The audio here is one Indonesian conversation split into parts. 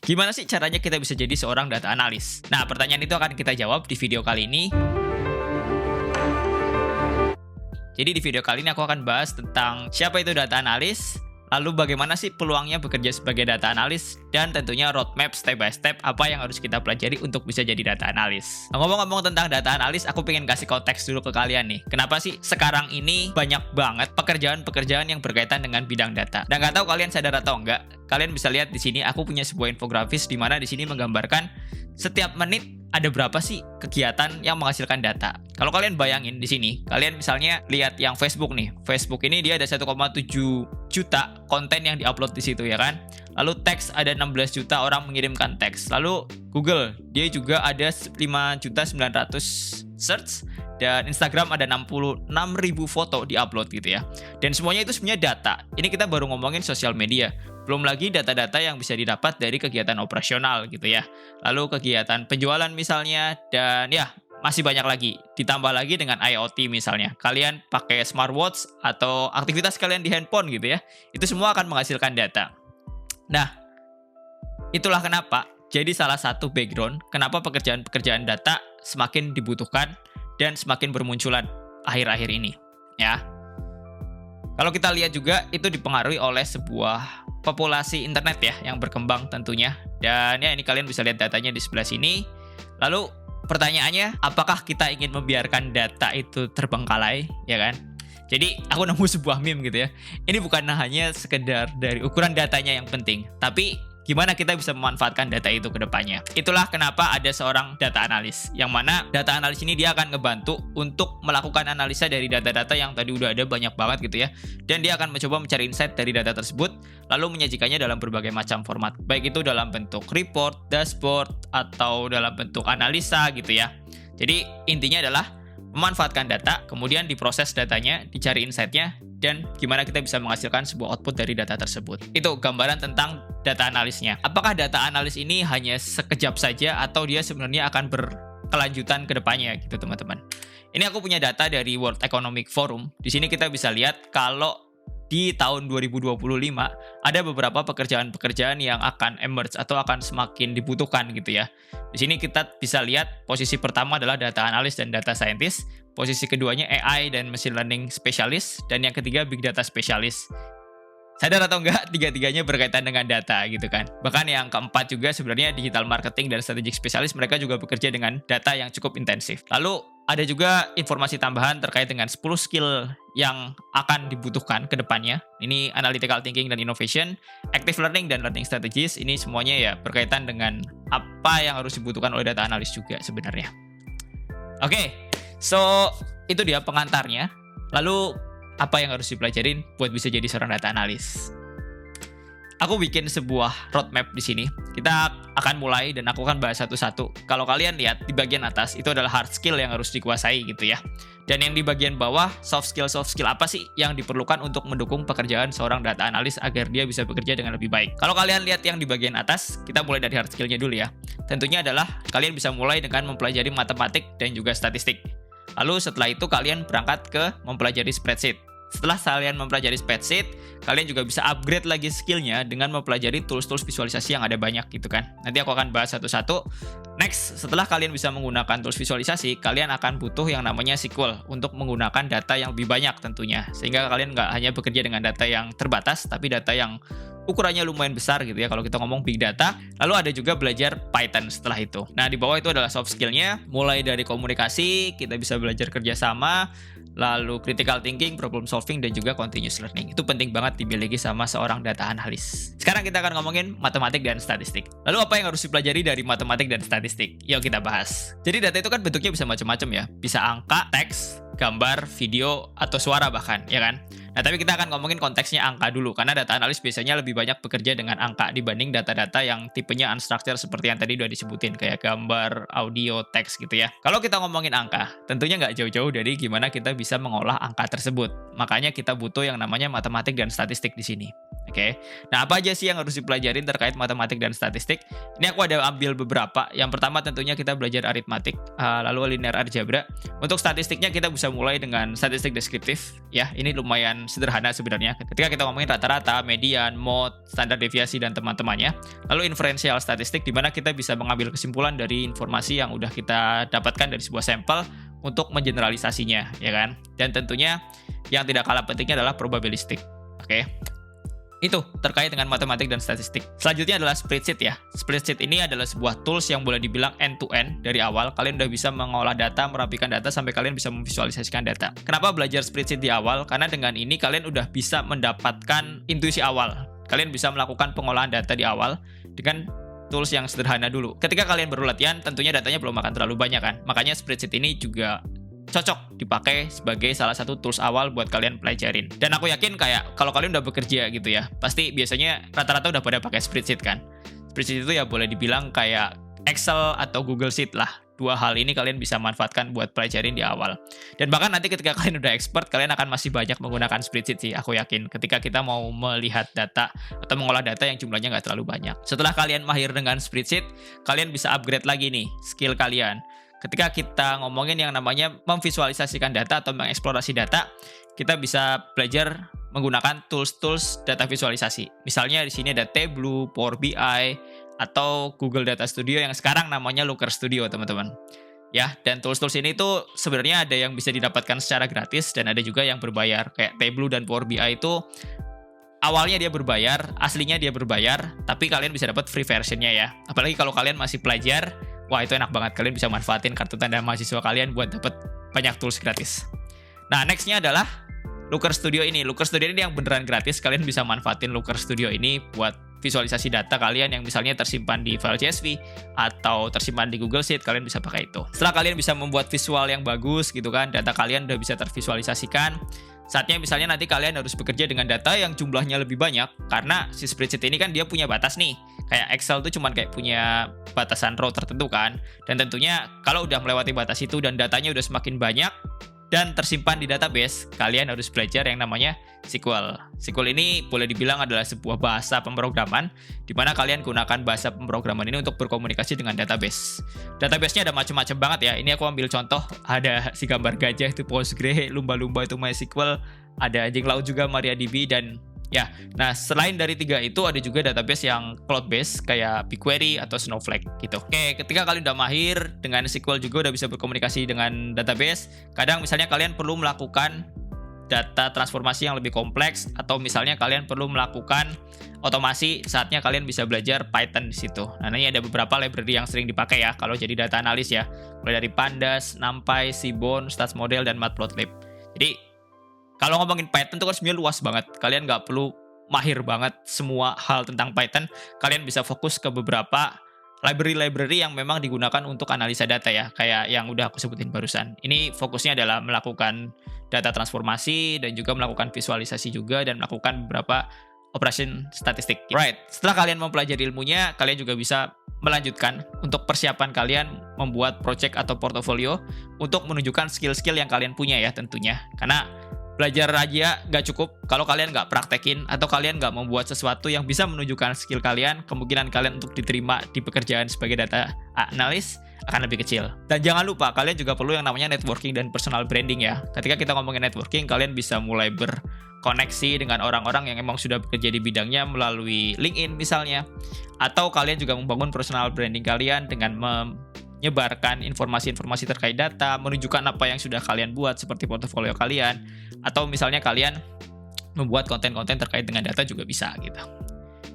Gimana sih caranya kita bisa jadi seorang data analis? Nah, pertanyaan itu akan kita jawab di video kali ini. Jadi di video kali ini aku akan bahas tentang siapa itu data analis, lalu bagaimana sih peluangnya bekerja sebagai data analis, dan tentunya roadmap step by step apa yang harus kita pelajari untuk bisa jadi data analis. Nah, ngomong-ngomong tentang data analis, aku pengen kasih konteks dulu ke kalian nih. Kenapa sih sekarang ini banyak banget pekerjaan-pekerjaan yang berkaitan dengan bidang data? Dan nggak tahu kalian sadar atau enggak, kalian bisa lihat di sini aku punya sebuah infografis di mana di sini menggambarkan setiap menit ada berapa sih kegiatan yang menghasilkan data. Kalau kalian bayangin di sini, kalian misalnya lihat yang Facebook nih. Facebook ini dia ada 1,7 juta konten yang diupload di situ ya kan. Lalu teks ada 16 juta orang mengirimkan teks. Lalu Google, dia juga ada 5.900 search. Dan Instagram ada 66.000 foto diupload gitu ya. Dan semuanya itu sebenarnya data. Ini kita baru ngomongin sosial media. Belum lagi data-data yang bisa didapat dari kegiatan operasional gitu ya. Lalu kegiatan penjualan misalnya. Dan ya masih banyak lagi. Ditambah lagi dengan IoT misalnya. Kalian pakai smartwatch atau aktivitas kalian di handphone gitu ya. Itu semua akan menghasilkan data. Nah, itulah kenapa. Jadi salah satu background kenapa pekerjaan-pekerjaan data semakin dibutuhkan dan semakin bermunculan akhir-akhir ini, ya. Kalau kita lihat juga itu dipengaruhi oleh sebuah populasi internet ya yang berkembang tentunya. Dan ya ini kalian bisa lihat datanya di sebelah sini. Lalu pertanyaannya, apakah kita ingin membiarkan data itu terbengkalai, ya kan? Jadi aku nemu sebuah meme gitu ya. Ini bukan hanya sekedar dari ukuran datanya yang penting, tapi gimana kita bisa memanfaatkan data itu ke depannya. Itulah kenapa ada seorang data analis. Yang mana data analis ini dia akan ngebantu untuk melakukan analisa dari data-data yang tadi udah ada banyak banget gitu ya. Dan dia akan mencoba mencari insight dari data tersebut, lalu menyajikannya dalam berbagai macam format. Baik itu dalam bentuk report, dashboard, atau dalam bentuk analisa gitu ya. Jadi intinya adalah memanfaatkan data, kemudian diproses datanya, dicari insight-nya, dan gimana kita bisa menghasilkan sebuah output dari data tersebut. Itu gambaran tentang data analisnya. Apakah data analis ini hanya sekejap saja atau dia sebenarnya akan berkelanjutan ke depannya gitu teman-teman. Ini aku punya data dari World Economic Forum. Di sini kita bisa lihat kalau di tahun 2025 ada beberapa pekerjaan-pekerjaan yang akan emerge atau akan semakin dibutuhkan gitu ya. Di sini kita bisa lihat posisi pertama adalah data analis dan data scientist. Posisi keduanya AI dan machine learning specialist, dan yang ketiga big data specialist. Sadar atau enggak, tiga-tiganya berkaitan dengan data gitu kan. Bahkan yang keempat juga sebenarnya digital marketing dan strategic specialist, mereka juga bekerja dengan data yang cukup intensif. Lalu ada juga informasi tambahan terkait dengan 10 skill yang akan dibutuhkan ke depannya. Ini analytical thinking dan innovation, active learning dan learning strategies. Ini semuanya ya berkaitan dengan apa yang harus dibutuhkan oleh data analis juga sebenarnya. Oke. So, itu dia pengantarnya. Lalu, apa yang harus dipelajarin buat bisa jadi seorang data analis? Aku bikin sebuah roadmap di sini. Kita akan mulai dan aku akan bahas satu-satu. Kalau kalian lihat di bagian atas, itu adalah hard skill yang harus dikuasai gitu ya. Dan yang di bagian bawah, soft skill apa sih yang diperlukan untuk mendukung pekerjaan seorang data analis agar dia bisa bekerja dengan lebih baik. Kalau kalian lihat yang di bagian atas, kita mulai dari hard skillnya dulu ya. Tentunya adalah kalian bisa mulai dengan mempelajari matematik dan juga statistik. Lalu setelah itu kalian berangkat ke mempelajari spreadsheet. Setelah kalian mempelajari spreadsheet, kalian juga bisa upgrade lagi skillnya dengan mempelajari tools-tools visualisasi yang ada banyak gitu kan. Nanti aku akan bahas satu-satu. Next, setelah kalian bisa menggunakan tools visualisasi, kalian akan butuh yang namanya SQL untuk menggunakan data yang lebih banyak tentunya. Sehingga kalian nggak hanya bekerja dengan data yang terbatas, tapi data yang ukurannya lumayan besar gitu ya kalau kita ngomong big data. Lalu ada juga belajar Python setelah itu. Nah di bawah itu adalah soft skillnya, mulai dari komunikasi, kita bisa belajar kerjasama, lalu critical thinking, problem solving, dan juga continuous learning. Itu penting banget dimiliki sama seorang data analis. Sekarang kita akan ngomongin matematik dan statistik. Lalu apa yang harus dipelajari dari matematik dan statistik? Yuk kita bahas. Jadi data itu kan bentuknya bisa macam-macam ya. Bisa angka, teks, gambar, video, atau suara bahkan, ya kan? Nah, tapi kita akan ngomongin konteksnya angka dulu, karena data analis biasanya lebih banyak bekerja dengan angka dibanding data-data yang tipenya unstructured seperti yang tadi udah disebutin, kayak gambar, audio, teks gitu ya. Kalau kita ngomongin angka, tentunya nggak jauh-jauh dari gimana kita bisa mengolah angka tersebut. Makanya kita butuh yang namanya matematik dan statistik di sini. Oke. Nah, apa aja sih yang harus dipelajarin terkait matematik dan statistik? Ini aku ada ambil beberapa. Yang pertama tentunya kita belajar aritmatik, lalu linear algebra. Untuk statistiknya kita bisa mulai dengan statistik deskriptif. Ya, ini lumayan sederhana sebenarnya. Ketika kita ngomongin rata-rata, median, mode, standar deviasi, dan teman-temannya. Lalu inferensial statistik, di mana kita bisa mengambil kesimpulan dari informasi yang udah kita dapatkan dari sebuah sampel untuk mengeneralisasinya, ya kan? Dan tentunya yang tidak kalah pentingnya adalah probabilistik. Oke. Itu terkait dengan matematik dan statistik. Selanjutnya adalah spreadsheet ya. Spreadsheet ini adalah sebuah tools yang boleh dibilang end to end dari awal. Kalian udah bisa mengolah data, merapikan data sampai kalian bisa memvisualisasikan data. Kenapa belajar spreadsheet di awal? Karena dengan ini kalian udah bisa mendapatkan intuisi awal. Kalian bisa melakukan pengolahan data di awal dengan tools yang sederhana dulu. Ketika kalian baru latihan, tentunya datanya belum akan terlalu banyak kan. Makanya spreadsheet ini juga cocok dipakai sebagai salah satu tools awal buat kalian pelajarin. Dan aku yakin kayak kalau kalian udah bekerja gitu ya, pasti biasanya rata-rata udah pada pakai spreadsheet kan. Spreadsheet itu ya boleh dibilang kayak Excel atau Google Sheet lah. Dua hal ini kalian bisa manfaatkan buat pelajarin di awal. Dan bahkan nanti ketika kalian udah expert, kalian akan masih banyak menggunakan spreadsheet sih, aku yakin. Ketika kita mau melihat data atau mengolah data yang jumlahnya nggak terlalu banyak. Setelah kalian mahir dengan spreadsheet, kalian bisa upgrade lagi nih skill kalian. Ketika kita ngomongin yang namanya memvisualisasikan data atau mengeksplorasi data, kita bisa belajar menggunakan tools-tools data visualisasi. Misalnya di sini ada Tableau, Power BI, atau Google Data Studio yang sekarang namanya Looker Studio, teman-teman. Ya, dan tools-tools ini tuh sebenarnya ada yang bisa didapatkan secara gratis dan ada juga yang berbayar. Kayak Tableau dan Power BI itu awalnya dia berbayar, aslinya dia berbayar, tapi kalian bisa dapat free versionnya ya. Apalagi kalau kalian masih pelajar, wah itu enak banget, kalian bisa manfaatin kartu tanda mahasiswa kalian buat dapat banyak tools gratis. Nah, nextnya adalah Looker Studio ini. Looker Studio ini yang beneran gratis, kalian bisa manfaatin Looker Studio ini buat visualisasi data kalian yang misalnya tersimpan di file CSV atau tersimpan di Google Sheet, kalian bisa pakai itu. Setelah kalian bisa membuat visual yang bagus gitu kan, data kalian udah bisa tervisualisasikan, saatnya misalnya nanti kalian harus bekerja dengan data yang jumlahnya lebih banyak, karena si spreadsheet ini kan dia punya batas nih. Kayak Excel tuh cuman kayak punya batasan row tertentu kan. Dan tentunya kalau udah melewati batas itu dan datanya udah semakin banyak dan tersimpan di database, kalian harus belajar yang namanya SQL. SQL ini boleh dibilang adalah sebuah bahasa pemrograman di mana kalian gunakan bahasa pemrograman ini untuk berkomunikasi dengan database. Database-nya ada macam-macam banget ya. Ini aku ambil contoh, ada si gambar gajah itu Postgre, lumba-lumba itu MySQL, ada anjing laut juga MariaDB, dan ya, nah selain dari tiga itu ada juga database yang cloud based kayak BigQuery atau Snowflake gitu. Oke, ketika kalian udah mahir dengan SQL juga udah bisa berkomunikasi dengan database, kadang misalnya kalian perlu melakukan data transformasi yang lebih kompleks atau misalnya kalian perlu melakukan otomasi, saatnya kalian bisa belajar Python di situ. Nah, ini ada beberapa library yang sering dipakai ya kalau jadi data analis ya. Mulai dari Pandas, NumPy, Seaborn, StatsModel, dan Matplotlib. Jadi kalau ngomongin Python itu kan sebenarnya luas banget. Kalian nggak perlu mahir banget semua hal tentang Python. Kalian bisa fokus ke beberapa library-library yang memang digunakan untuk analisa data ya. Kayak yang udah aku sebutin barusan. Ini fokusnya adalah melakukan data transformasi dan juga melakukan visualisasi juga dan melakukan beberapa operation statistik. Right, setelah kalian mempelajari ilmunya, kalian juga bisa melanjutkan untuk persiapan kalian membuat project atau portofolio untuk menunjukkan skill-skill yang kalian punya ya tentunya. Karena belajar aja nggak cukup kalau kalian nggak praktekin atau kalian nggak membuat sesuatu yang bisa menunjukkan skill kalian, kemungkinan kalian untuk diterima di pekerjaan sebagai data analis akan lebih kecil. Dan jangan lupa, kalian juga perlu yang namanya networking dan personal branding ya. Ketika kita ngomongin networking, kalian bisa mulai berkoneksi dengan orang-orang yang emang sudah bekerja di bidangnya melalui LinkedIn misalnya. Atau kalian juga membangun personal branding kalian dengan menyebarkan informasi-informasi terkait data, menunjukkan apa yang sudah kalian buat seperti portofolio kalian, atau misalnya kalian membuat konten-konten terkait dengan data juga bisa gitu.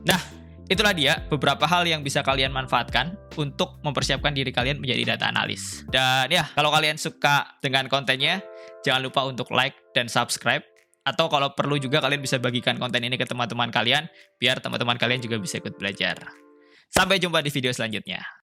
Nah, itulah dia beberapa hal yang bisa kalian manfaatkan untuk mempersiapkan diri kalian menjadi data analis. Dan ya, kalau kalian suka dengan kontennya, jangan lupa untuk like dan subscribe. Atau kalau perlu juga kalian bisa bagikan konten ini ke teman-teman kalian, biar teman-teman kalian juga bisa ikut belajar. Sampai jumpa di video selanjutnya.